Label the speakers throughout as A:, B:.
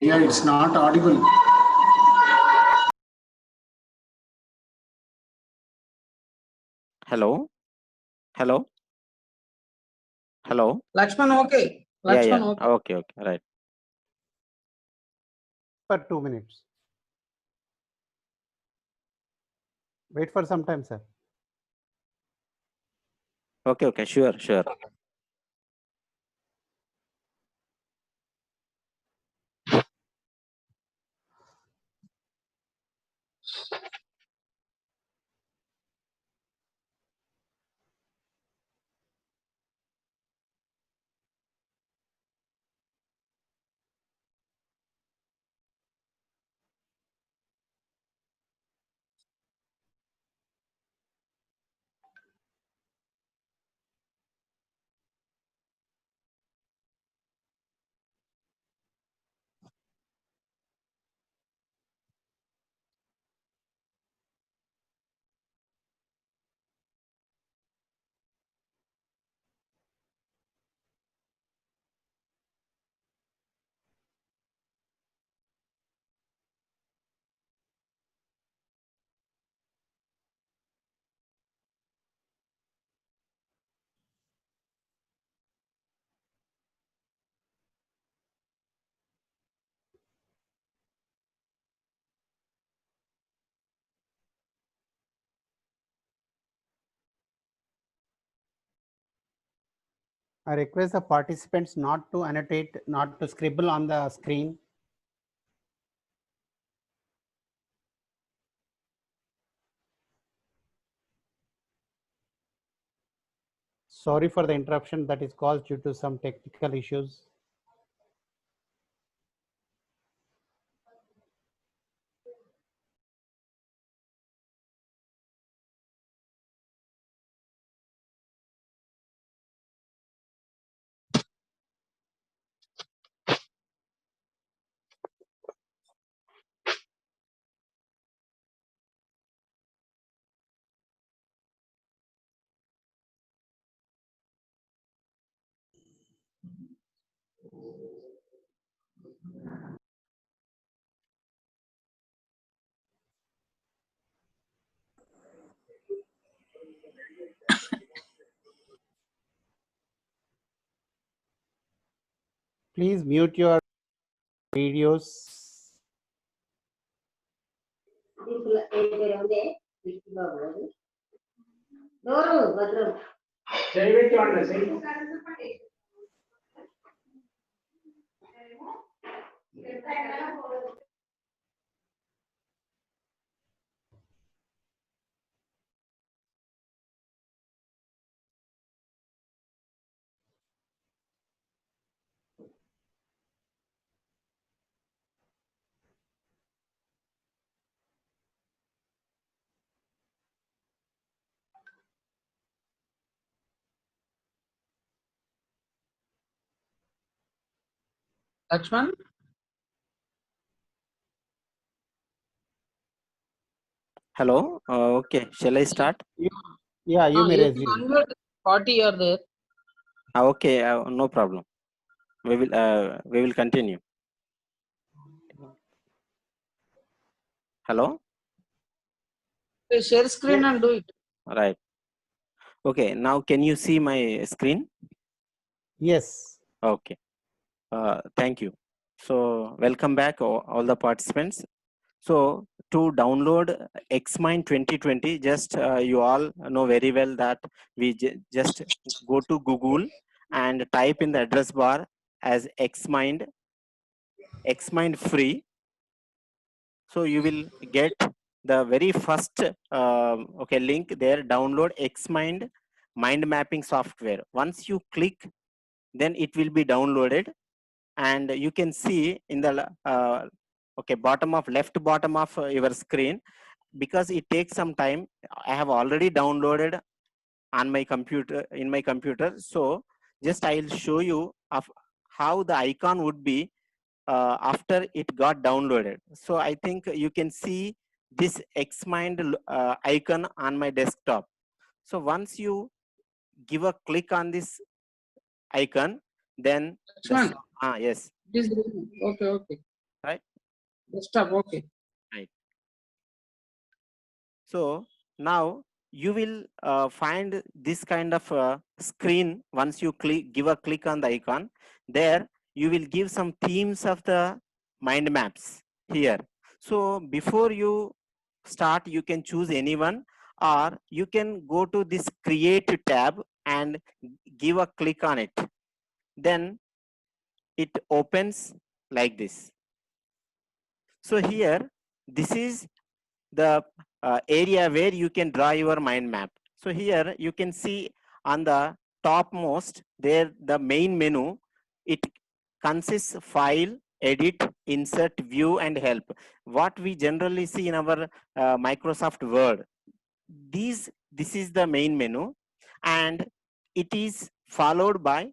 A: Yeah, it's not audible.
B: Hello? Hello? Hello?
C: Lakshman, okay. Lakshman,
B: Yeah.
C: okay.
B: Okay. Right.
D: For 2 minutes. Wait for some time, sir.
B: Okay. Sure.
D: I request the participants not to annotate, not to scribble on the screen. Sorry for the interruption that is caused due to some technical issues. Please mute your videos.
C: Lakshman,
B: Hello. Okay. Shall I start?
D: Yeah, you may
C: you
D: resume.
C: can unmute 40 are there.
B: Okay. No problem. We will continue. Hello.
C: Okay, share screen and do it.
B: Right. Okay. Now can you see my screen?
D: Yes.
B: Okay. Thank you. So welcome back all the participants. So to download Xmind 2020, just you all know very well that we just go to Google and type in the address bar as Xmind free. So you will get the very first link there. Download Xmind mind mapping software. Once you click, then it will be downloaded, and you can see in the left bottom of your screen. Because it takes some time, I have already downloaded on my computer, so just I'll show you of how the icon would be after it got downloaded. So I think you can see this Xmind icon on my desktop. So once you give a click on this icon, then
C: Lakshman,
B: yes.
C: it is ready. Okay. Desktop, okay.
B: Right. So now you will find this kind of screen. Once you give a click on the icon, there you will give some themes of the mind maps here. So before you start, you can choose anyone, or you can go to this create tab and give a click on it. Then it opens like this. So here, this is the area where you can draw your mind map. So here you can see on the topmost there the main menu. It consists file, edit, insert, view, and help. What we generally see in our Microsoft Word. This is the main menu, and it is followed by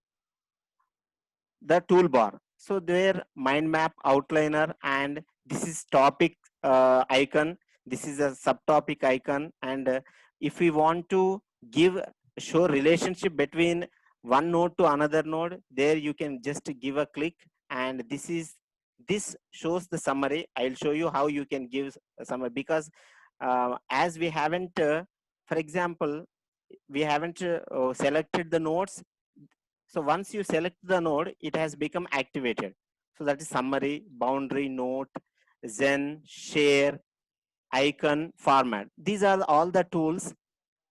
B: the toolbar. So there mind map outliner, and this is topic icon. This is a subtopic icon, and if we want to give show relationship between one node to another node, there you can just give a click, and this shows the summary. I'll show you how you can give a summary, because as we haven't for example, we haven't selected the nodes. So once you select the node, it has become activated. So that is summary, boundary, note, Zen, share, icon, format. These are all the tools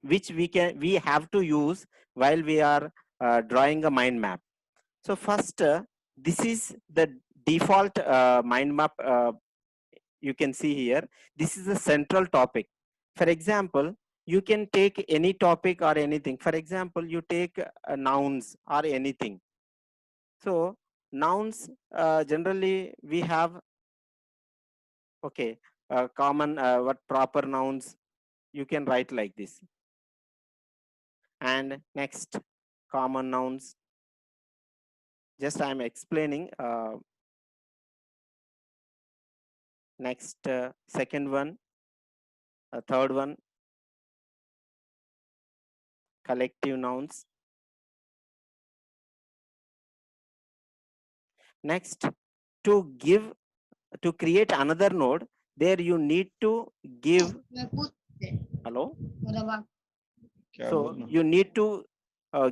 B: which we have to use while we are drawing a mind map. So first, this is the default mind map. You can see here. This is the central topic. For example, you can take any topic or anything. For example, you take nouns or anything. So nouns, generally we have, okay, common, what proper nouns, you can write like this. And next, common nouns. Just I'm explaining. Next, second one, third one, collective nouns. Next, to create another node, there you need to give, hello.
A: क्या
B: So
A: बोलना?
B: you need to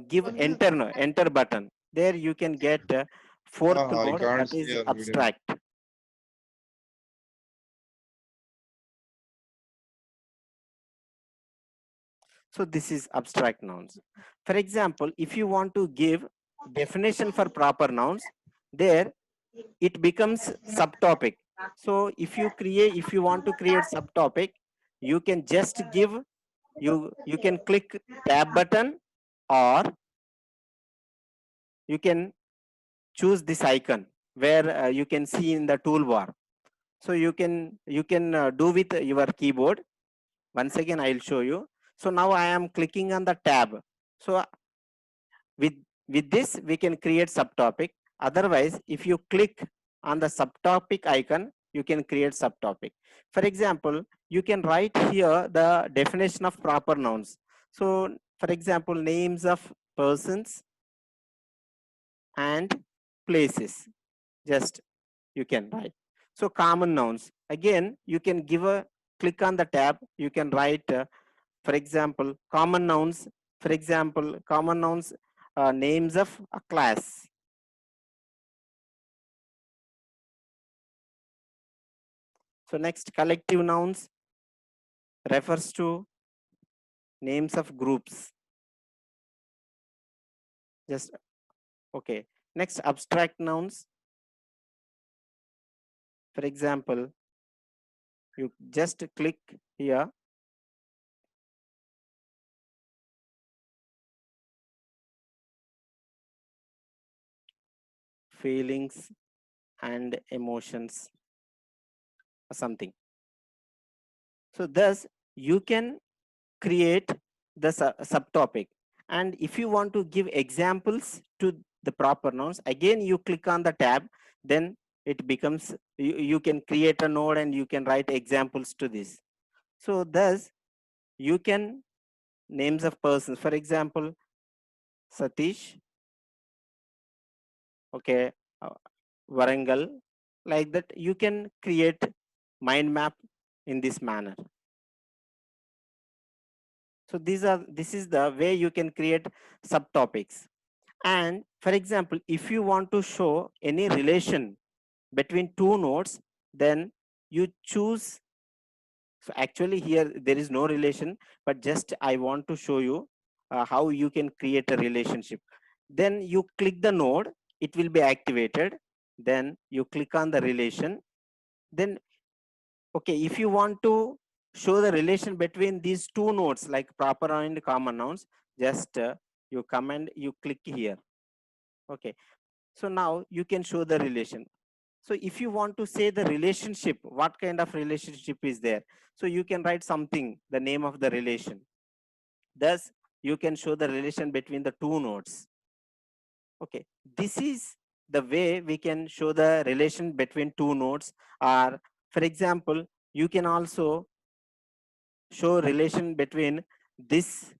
B: give enter button. There you can get fourth
A: I
B: node,
A: can't
B: that
A: see
B: is
A: your video.
B: abstract. So this is abstract nouns. For example, if you want to give definition for proper nouns, there it becomes subtopic. So if you want to create subtopic, you can just give, you can click tab button, or you can choose this icon where you can see in the toolbar. So you can do with your keyboard. Once again, I'll show you. So now I am clicking on the tab. So with this, we can create subtopic. Otherwise, if you click on the subtopic icon, you can create subtopic. For example, you can write here the definition of proper nouns. So for example, names of persons and places, just you can write. So common nouns, again, you can give a click on the tab. You can write, for example, common nouns. For example, common nouns, names of a class. So next, collective nouns refers to names of groups. Just okay. Next, abstract nouns. For example, you just click here. Feelings and emotions or something. So thus you can create the subtopic. And if you want to give examples to the proper nouns, again you click on the tab, then it becomes, you can create a node and you can write examples to this. So thus you can names of persons, for example, Satish, okay, Varangal, like that, you can create mind map in this manner. So this is the way you can create subtopics. And for example, if you want to show any relation between two nodes, then you choose. So actually here there is no relation, but just I want to show you how you can create a relationship. Then you click the node, it will be activated. Then you click on the relation. Then, okay, if you want to show the relation between these two nodes like proper and common nouns, just you come and you click here. Okay, so now you can show the relation. So if you want to say the relationship, what kind of relationship is there? So you can write something, the name of the relation. Thus, you can show the relation between the two nodes. Okay, this is the way we can show the relation between two nodes. Or for example, you can also show relation between this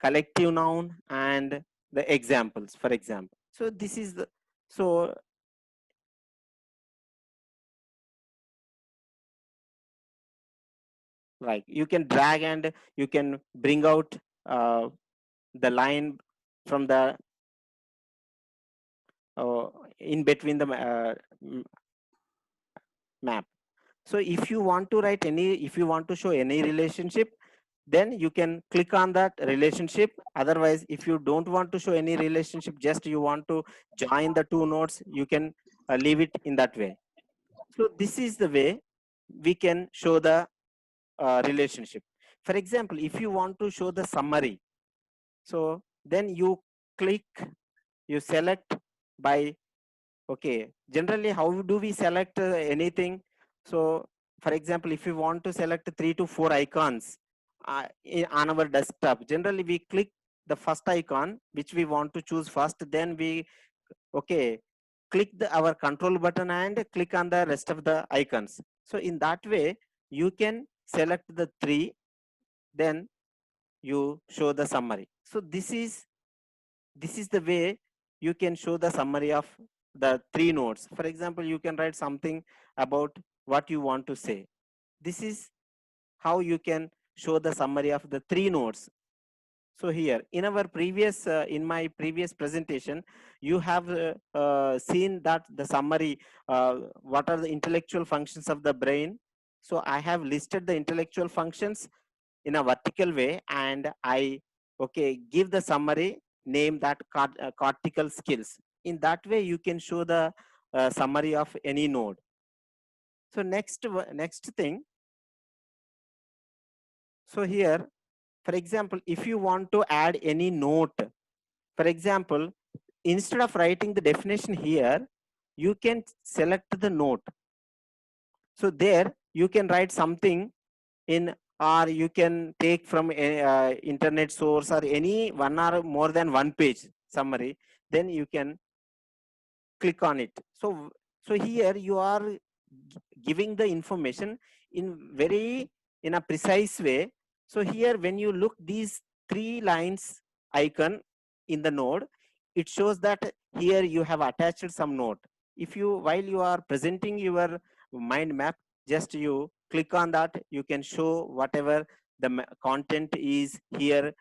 B: collective noun and the examples, for example. So this is the, so like you can drag and you can bring out the line from the uh, in between the map. So if you want to write any, if you want to show any relationship, then you can click on that relationship. Otherwise, if you don't want to show any relationship, just you want to join the two nodes, you can leave it in that way. So this is the way we can show the relationship. For example, if you want to show the summary, so then you click, you select by, okay, generally how do we select anything? So for example, if you want to select 3 to 4 icons on our desktop, generally we click the first icon which we want to choose first, then we, okay, click our control button and click on the rest of the icons. So in that way you can select the 3, then you show the summary. So this is the way you can show the summary of the 3 nodes. For example, you can write something about what you want to say. This is how you can show the summary of the 3 nodes. So here in our previous, in my previous presentation, you have seen that the summary, what are the intellectual functions of the brain. So I have listed the intellectual functions in a vertical way, and I, okay, give the summary, name that cortical skills. In that way you can show the summary of any node. So next thing, so here, for example, if you want to add any note, for example, instead of writing the definition here, you can select the note. So there you can write something in, or you can take from a internet source or any one or more than one page summary, then you can click on it. So here you are giving the information in very, in a precise way. So here when you look these 3 lines icon in the node, it shows that here you have attached some note. If you, while you are presenting your mind map, just you click on that, you can show whatever the content is here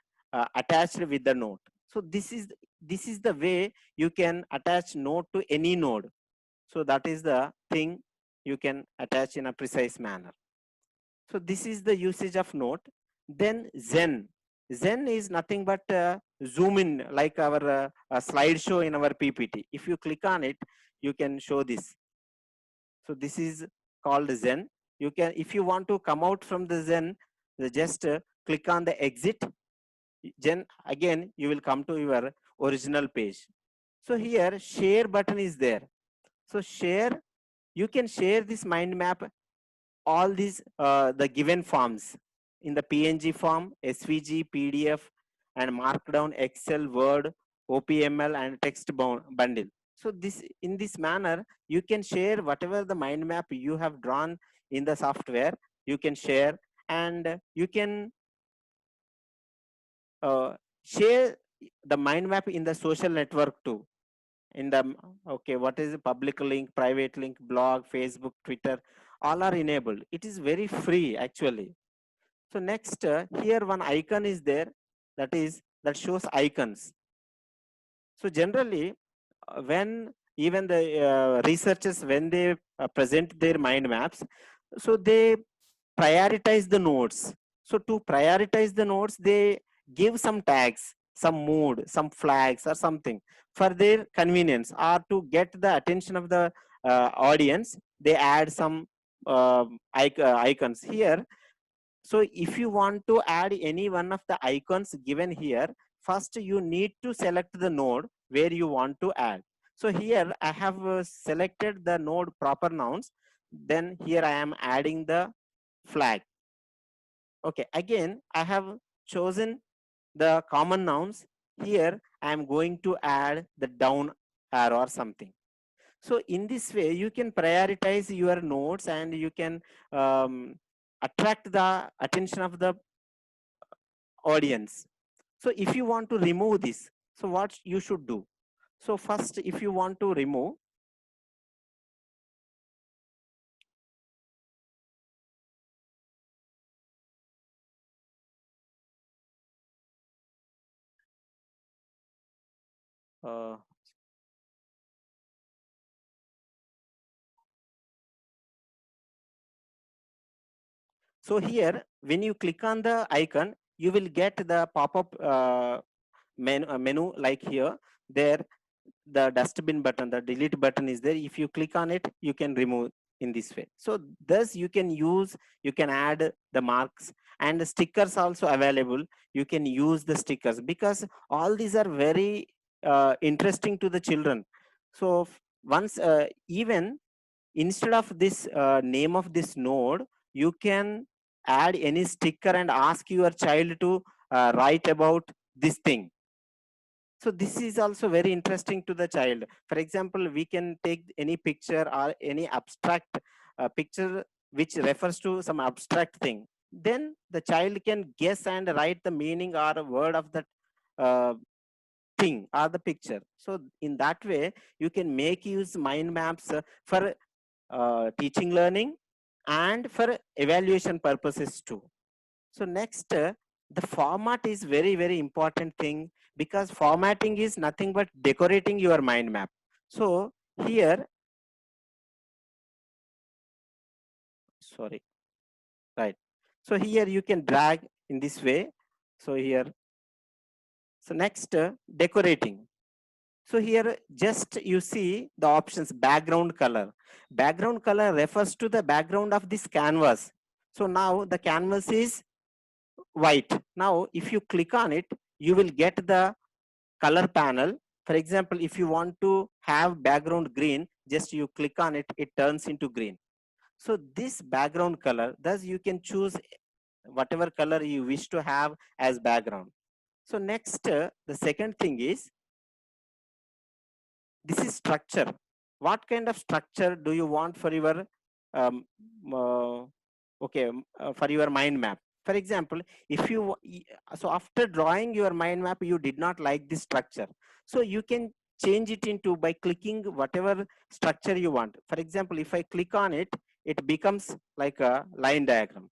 B: attached with the note. So this is the way you can attach node to any node. So that is the thing you can attach in a precise manner. So this is the usage of note. Then Zen. Zen is nothing but zoom in, like our slideshow in our PPT. If you click on it, you can show this. So this is called Zen. You can, if you want to come out from the Zen, just click on the exit. Then again, you will come to your original page. So here share button is there. So share, you can share this mind map, all these the given forms in the PNG form, SVG, PDF, and Markdown, Excel, Word, OPML, and text bundle. So this, in this manner, you can share whatever the mind map you have drawn in the software. You can share, and you can share the mind map in the social network too. in the, okay, what is the public link, private link, blog, Facebook, Twitter, all are enabled. It is very free actually. So next, here one icon is there, that shows icons. So generally, when even the researchers, when they present their mind maps, so they prioritize the nodes. So to prioritize the nodes, they give some tags, some mood, some flags or something for their convenience, or to get the attention of the audience, they add some icons here. So if you want to add any one of the icons given here, first you need to select the node where you want to add. So here I have selected the node proper nouns. Then here I am adding the flag. Okay, again, I have chosen the common nouns. Here I am going to add the down arrow or something. So in this way, you can prioritize your nodes and you can attract the attention of the audience. So if you want to remove this, so what you should do? So first, if you want to remove, uh, so here, when you click on the icon, you will get the pop-up menu like here. There, the dustbin button, the delete button is there. If you click on it, you can remove in this way. So thus you can use, you can add the marks, and the stickers also available. You can use the stickers because all these are very interesting to the children. So once even instead of this name of this node, you can add any sticker and ask your child to write about this thing. So this is also very interesting to the child. For example, we can take any picture or any abstract picture which refers to some abstract thing. Then the child can guess and write the meaning or a word of that uh, thing or the picture. So in that way, you can make use mind maps for teaching learning and for evaluation purposes too. So next, the format is very, very important thing, because formatting is nothing but decorating your mind map. So here, sorry, right. So here you can drag in this way. So here, so next, decorating. So here just you see the options background color. Background color refers to the background of this canvas. So now the canvas is white. Now if you click on it, you will get the color panel. For example, if you want to have background green, just you click on it, it turns into green. So this background color, thus you can choose whatever color you wish to have as background. So next, the second thing is, this is structure. What kind of structure do you want for your um, uh, for your mind map? For example, if you so after drawing your mind map, you did not like this structure, so you can change it into by clicking whatever structure you want. For example, if I click on it, it becomes like a line diagram.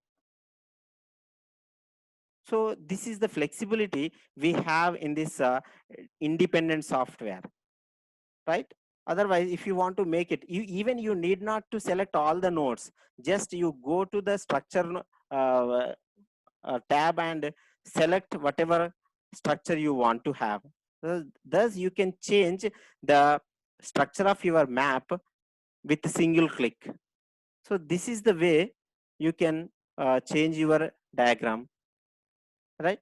B: So this is the flexibility we have in this independent software, right? Otherwise, if you want to make it, even you need not to select all the nodes. Just you go to the structure tab and select whatever structure you want to have. Thus, you can change the structure of your map with a single click. So this is the way you can change your diagram, right?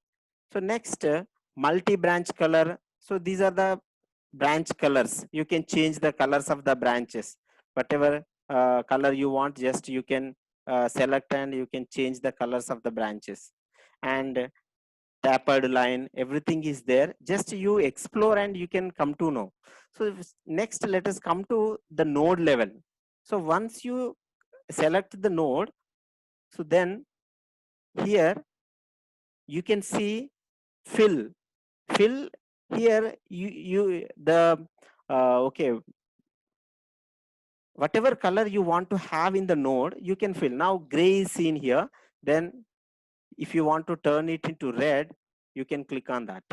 B: So next, multi-branch color. So these are the branch colors. You can change the colors of the branches. Whatever color you want, just you can select and you can change the colors of the branches. And tapered line, everything is there. Just you explore and you can come to know. So next, let us come to the node level. So once you select the node, so then here you can see fill. Fill here, you the okay, whatever color you want to have in the node, you can fill. Now gray is seen here. Then if you want to turn it into red, you can click on that.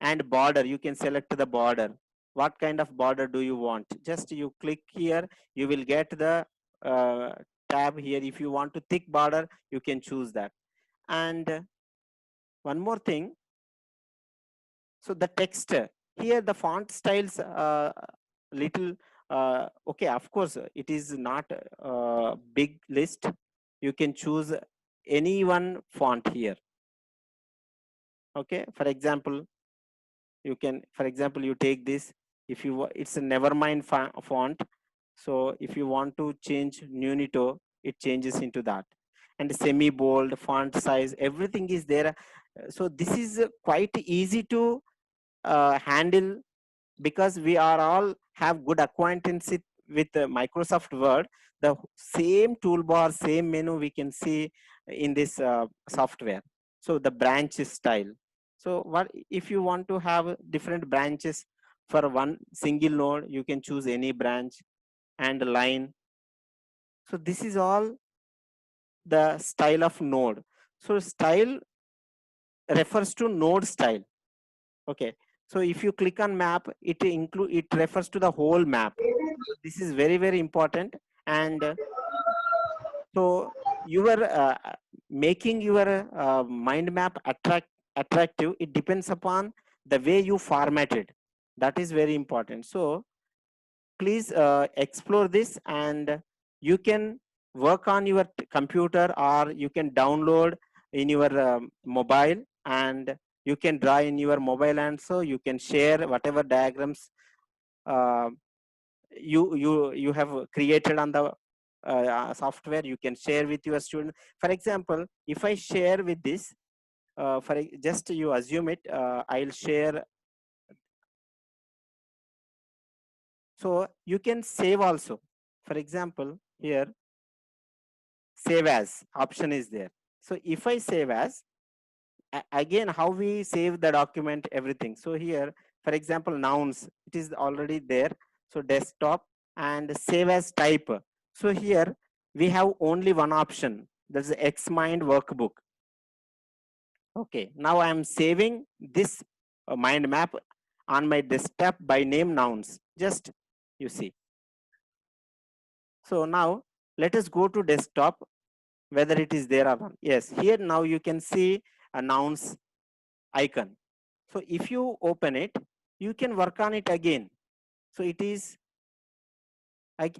B: And border, you can select the border. What kind of border do you want? Just you click here, you will get the tab here. If you want to thick border, you can choose that. And one more thing, so the text here, the font styles little okay, of course it is not a big list. You can choose any one font here. Okay, for example, you can, for example, you take this. If you it's a Nevermind font, so if you want to change Nunito, it changes into that. And semi bold, font size, everything is there. So this is quite easy to handle, because we are all have good acquaintance with Microsoft Word. The same toolbar, same menu we can see in this software. So the branch style. So what if you want to have different branches for one single node, you can choose any branch and line. So this is all the style of node. So style refers to node style. Okay, so if you click on map, it refers to the whole map. This is very, very important. And so you are making your mind map attractive. It depends upon the way you format it. That is very important. So please explore this, and you can work on your computer, or you can download in your mobile, and you can draw in your mobile, and so you can share whatever diagrams uh, you have created on the software. You can share with your student. For example, if I share with this, just you assume it, I'll share. So you can save also. For example, here save as option is there. So if I save as, again, how we save the document, everything. So here, for example, nouns, it is already there. So desktop and save as type. So here we have only one option. That's the Xmind workbook. Okay, now I am saving this mind map on my desktop by name nouns. Just you see. So now let us go to desktop, whether it is there or not. Yes, here now you can see a nouns icon. So if you open it, you can work on it again. So it is,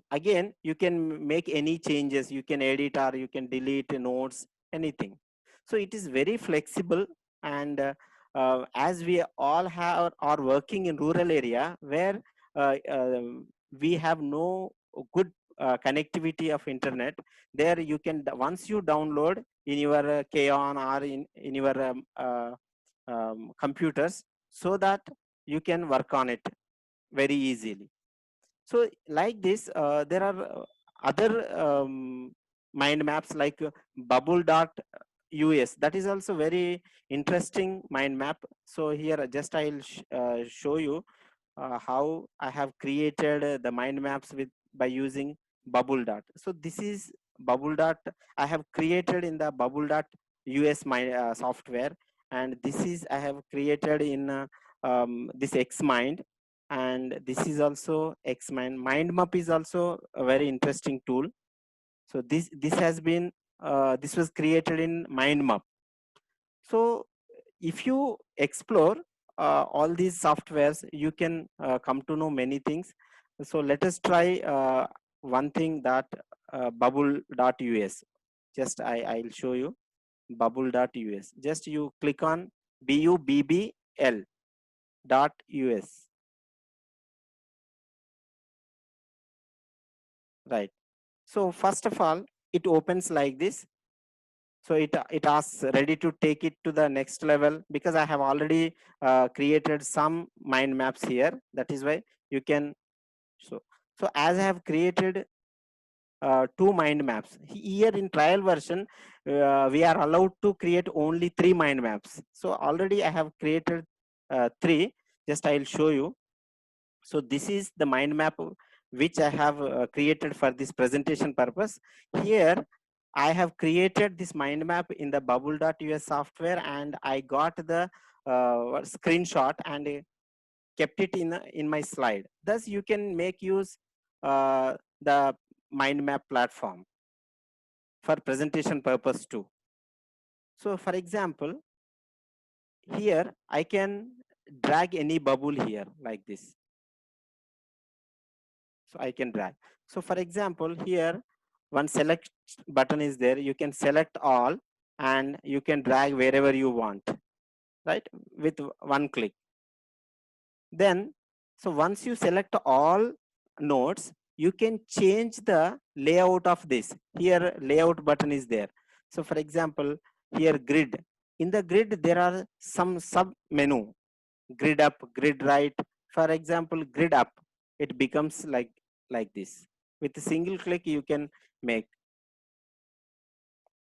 B: again, you can make any changes. You can edit or you can delete notes, anything. So it is very flexible. And as we all have are working in rural area where we have no good connectivity of internet, there you can, once you download in your Kaon or in your computers, so that you can work on it very easily. So like this, there are other mind maps like bubble.us. That is also very interesting mind map. So here just I'll show you how I have created the mind maps with by using bubble dot. So this is bubble dot I have created in the bubble.us software, and this is I have created in this Xmind, and this is also Xmind. Mindmap is also a very interesting tool. So this has been this was created in Mindmap. So if you explore all these softwares, you can come to know many things. So let us try one thing, that bubble.us. Just I'll show you bubble.us. Just you click on bubbl.us. Right. So first of all, it opens like this. So it asks ready to take it to the next level, because I have already created some mind maps here. That is why you can. So as I have created 2 mind maps here in trial version, we are allowed to create only 3 mind maps. So already I have created 3. Just I'll show you. So this is the mind map which I have created for this presentation purpose. Here I have created this mind map in the bubble.us software, and I got the screenshot and kept it in my slide. Thus you can make use the mind map platform for presentation purpose too. So for example, here I can drag any bubble here like this. So I can drag. So for example, here one select button is there. You can select all and you can drag wherever you want, right? With one click. Then, so once you select all nodes, you can change the layout of this. Here layout button is there. So for example, here grid. In the grid, there are some sub menu, grid up, grid right. For example, grid up, it becomes like this. With a single click, you can make.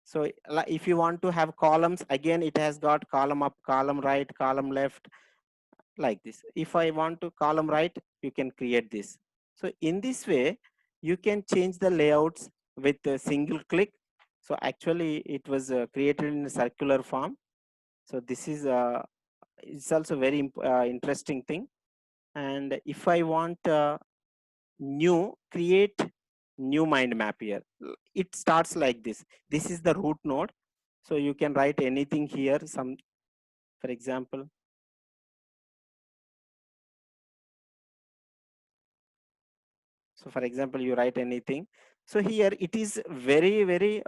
B: So if you want to have columns, again, it has got column up, column right, column left, like this. If I want to column right, you can create this. So in this way, you can change the layouts with a single click. So actually it was created in a circular form. So this is it's also very interesting thing. And if I want new, create new mind map here. It starts like this. This is the root node. So you can write anything here. Some, for example, so for example, you write anything. So here it is very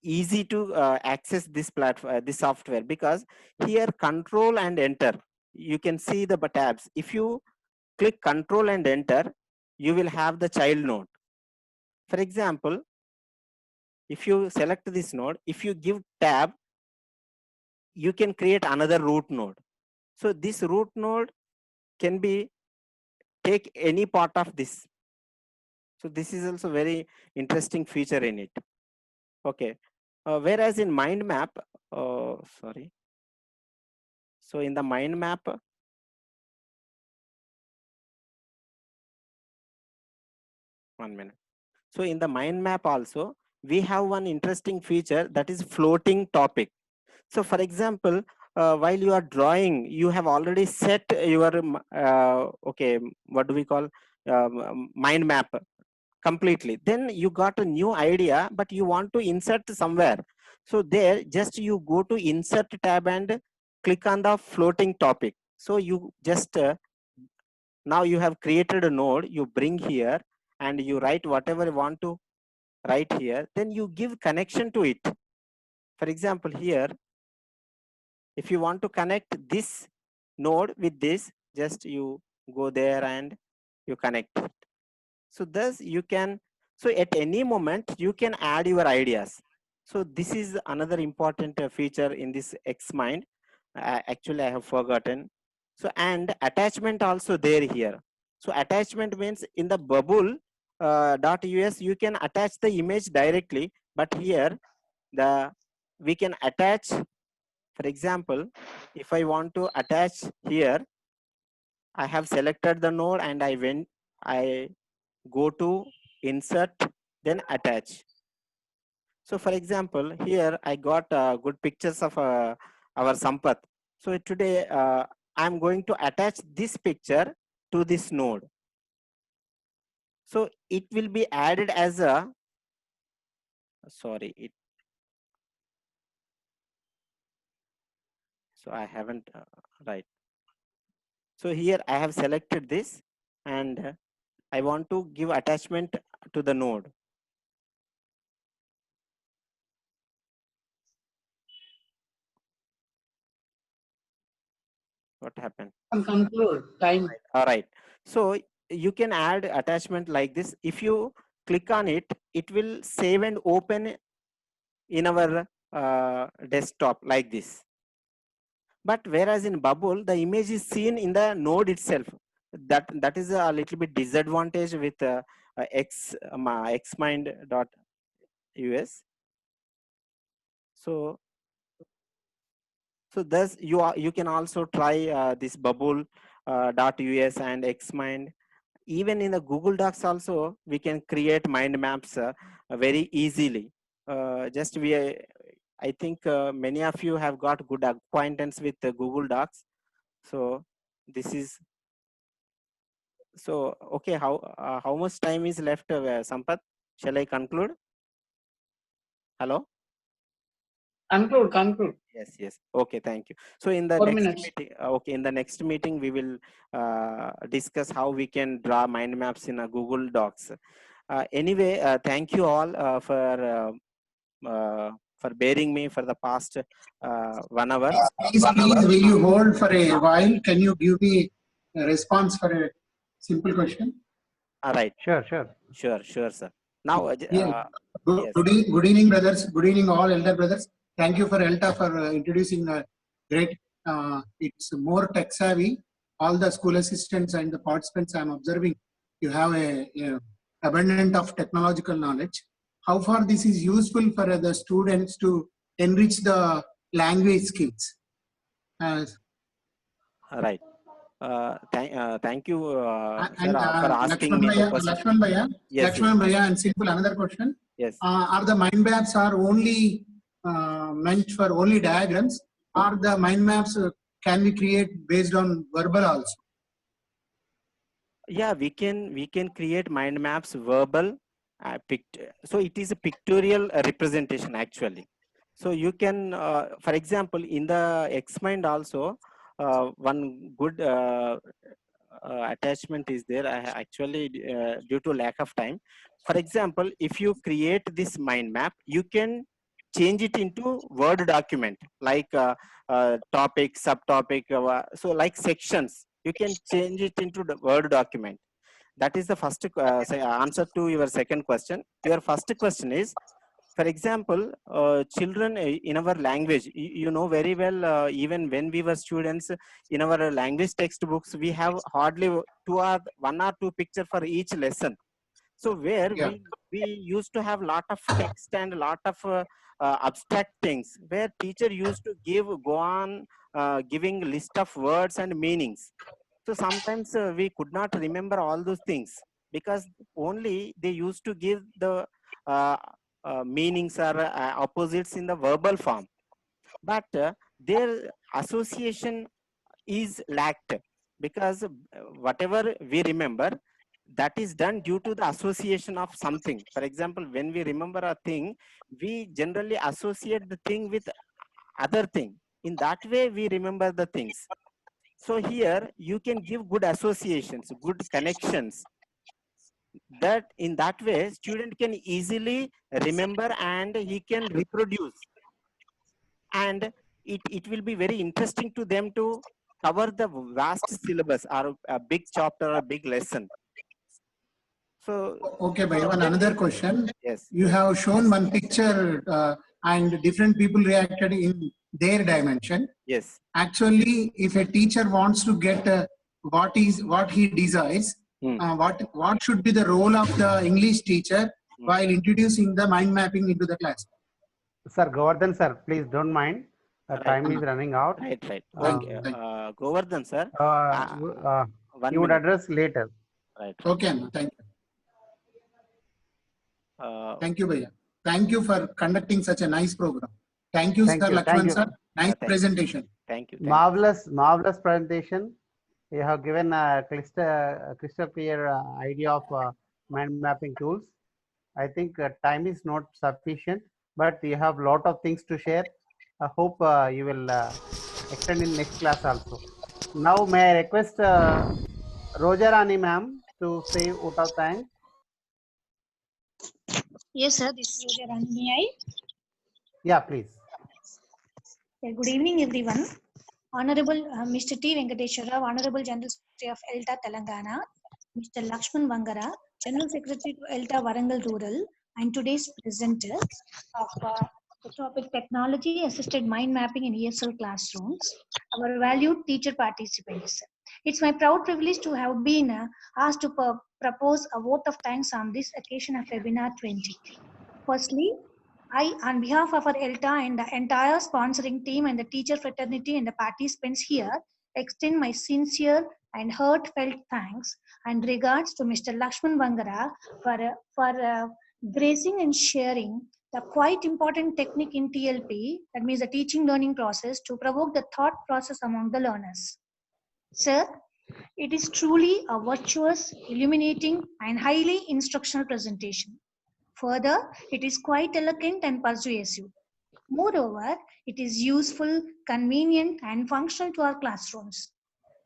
B: easy to access this platform, this software, because here control and enter, you can see the tabs. If you click control and enter, you will have the child node. For example, if you select this node, if you give tab, you can create another root node. So this root node can be take any part of this. So this is also very interesting feature in it. Okay. Whereas in mind map, sorry. So in the mind map, one minute. So in the mind map also, we have one interesting feature, that is floating topic. So for example, while you are drawing, you have already set your, okay, what do we call, mind map completely. Then you got a new idea, but you want to insert somewhere. So there, just you go to insert tab and click on the floating topic. So you just, now you have created a node, you bring here and you write whatever you want to write here. Then you give connection to it. For example, here, if you want to connect this node with this, just you go there and you connect it. So thus you can, so at any moment you can add your ideas. So this is another important feature in this Xmind. Actually I have forgotten. So and attachment also there here. So attachment means in the bubble .us you can attach the image directly, but here the we can attach. For example, if I want to attach here, I have selected the node and I go to insert, then attach. So for example, here I got good pictures of our Sampath. So today I'm going to attach this picture to this node. So it will be added as a, sorry, so I haven't, right. So here I have selected this and I want to give attachment to the node. What happened?
C: Conclude time.
B: All right. So you can add attachment like this. If you click on it, it will save and open in our desktop like this. But whereas in Bubble, the image is seen in the node itself. That is a little bit disadvantage with Xmind.us. So thus you can also try this Bubble .us and Xmind. Even in the Google Docs also, we can create mind maps very easily. Just I think many of you have got good acquaintance with Google Docs. So this is, so okay, how much time is left, Sampath? Shall I conclude? Hello?
C: Conclude.
B: Yes. Okay, thank you. So in the
C: 4
B: next
C: minutes.
B: meeting, okay, in the next meeting, we will discuss how we can draw mind maps in a Google Docs. Anyway, thank you all for bearing me for the past 1 hour.
A: Please, will you hold for a while? Can you give me a response for a simple question?
B: All right,
D: Sure.
B: sure, sir. Now,
A: Yeah.
B: yes.
A: Good evening, brothers. Good evening, all elder brothers. Thank you for ELTA for introducing a great. It's more tech savvy. All the school assistants and the participants I'm observing, you have a abundant of technological knowledge. How far this is useful for the students to enrich the language skills?
B: Right. Thank you,
A: And
B: sir, for asking me the question. Yes,
A: Lakshman Bhaiya, and simple another question.
B: yes.
A: Are the mind maps are only meant for only diagrams, or the mind maps can we create based on verbal also?
B: Yeah, we can create mind maps verbal, so it is a pictorial representation actually. So you can, for example, in the Xmind also, one good attachment is there. Actually, due to lack of time, for example, if you create this mind map, you can change it into Word document, like topic, subtopic, so like sections. You can change it into the Word document. That is the first answer to your second question. Your first question is, for example, children in our language, you know very well, even when we were students, in our language textbooks, we have hardly one or two picture for each lesson. So where
A: Yeah.
B: we used to have lot of text and lot of abstract things, where teacher used to go on giving list of words and meanings. So sometimes we could not remember all those things, because only they used to give the uh, meanings or opposites in the verbal form, but their association is lacked, because whatever we remember, that is done due to the association of something. For example, when we remember a thing, we generally associate the thing with other thing. In that way, we remember the things. So here you can give good associations, good connections. That in that way, student can easily remember and he can reproduce. And it will be very interesting to them to cover the vast syllabus or a big chapter or a big lesson. So
A: Okay, Bhaiya, another question.
B: yes,
A: You have shown one picture and different people reacted in their dimension.
B: yes.
A: Actually, if a teacher wants to get what he desires, what should be the role of the English teacher while introducing the mind mapping into the class?
D: Sir, Govardhan sir, please don't mind.
B: Right.
D: Time is running out.
B: Right. Okay. Govardhan sir, one
D: You would
B: minute.
D: address later.
B: Right.
A: Okay, Anna, thank you. Thank you, Bhaiya. Thank you for conducting such a nice program. Thank you,
D: Thank
A: Sir
D: you,
A: Lakshman
D: thank you.
A: sir. Nice
B: Thank you.
A: presentation.
B: Thank you.
D: Marvelous presentation. You have given a crystal clear idea of mind mapping tools. I think time is not sufficient, but you have a lot of things to share. I hope you will extend in next class also. Now, may I request Roja Rani ma'am to say vote of thanks.
E: Yes, sir. This is Roja Rani. May I?
D: Yeah, please.
E: Good evening, everyone. Honorable Mr. T. Venkateshwara, Honorable General Secretary of ELTA Telangana, Mr. Lakshman Vangara, General Secretary to ELTA Warangal Rural, and today's presenter of the topic Technology Assisted Mind Mapping in ESL Classrooms, our valued teacher participants. It's my proud privilege to have been asked to propose a vote of thanks on this occasion of webinar 20. Firstly, I, on behalf of our ELTA and the entire sponsoring team and the teacher fraternity and the participants here, extend my sincere and heartfelt thanks and regards to Mr. Lakshman Vangara for gracing and sharing the quite important technique in TLP, that means the teaching learning process, to provoke the thought process among the learners. Sir, it is truly a virtuous, illuminating, and highly instructional presentation. Further, it is quite elegant and persuasive. Moreover, it is useful, convenient, and functional to our classrooms.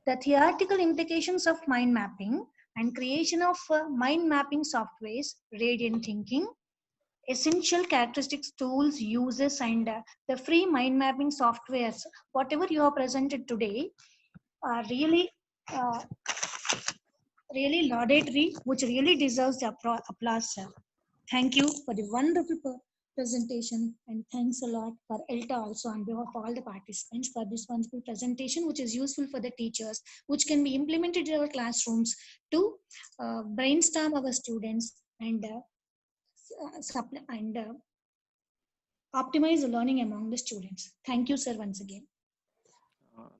E: The theoretical implications of mind mapping and creation of mind mapping softwares, radiant thinking, essential characteristics, tools, uses, and the free mind mapping softwares, whatever you have presented today, are uh, really laudatory, which really deserves the applause, sir. Thank you for the wonderful presentation, and thanks a lot for ELTA also on behalf of all the participants for this wonderful presentation, which is useful for the teachers, which can be implemented in our classrooms to brainstorm our students and optimize the learning among the students. Thank you, sir, once again.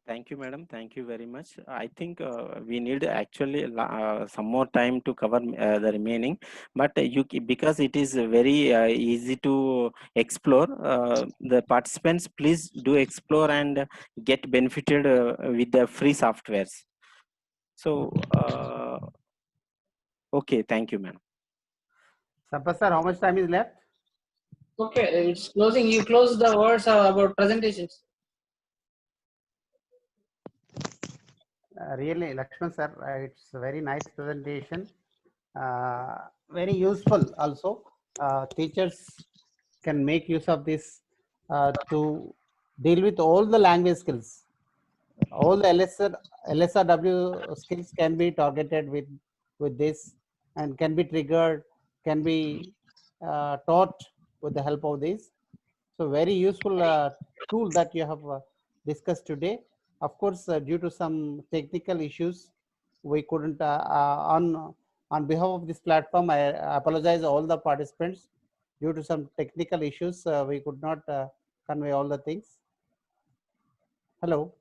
B: Thank you, madam. Thank you very much. I think we need actually some more time to cover the remaining, but because it is very easy to explore, the participants, please do explore and get benefited with the free softwares. So, okay, thank you, ma'am.
D: Sampath sir, how much time is left?
C: Okay, it's closing. You close the words about presentations.
D: Really, Lakshman sir, it's a very nice presentation. Very useful also. Teachers can make use of this to deal with all the language skills. All the LSRW skills can be targeted with this, and can be triggered, can be taught with the help of this. So very useful tool that you have discussed today. Of course, due to some technical issues, we couldn't on behalf of this platform, I apologize all the participants. Due to some technical issues, we could not convey all the things. Hello.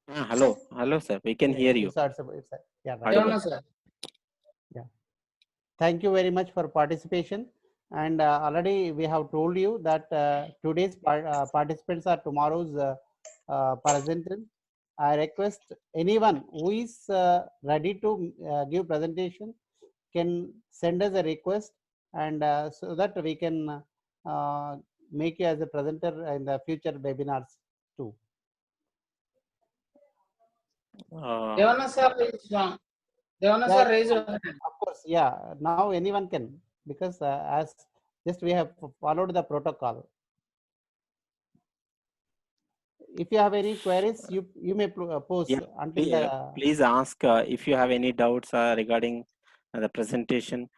B: Hello, sir. We can hear you.
D: Yeah,
B: Audible.
D: yeah. Thank you very much for participation. And already we have told you that today's participants are tomorrow's presenters. I request anyone who is ready to give presentation can send us a request, and so that we can make you as a presenter in the future webinars too.
C: Devana sir is on. Devana sir raised your hand.
D: Of course, yeah. Now anyone can, because as just we have followed the protocol. If you have any queries, you may post until
B: Please ask if you have any doubts regarding the presentation.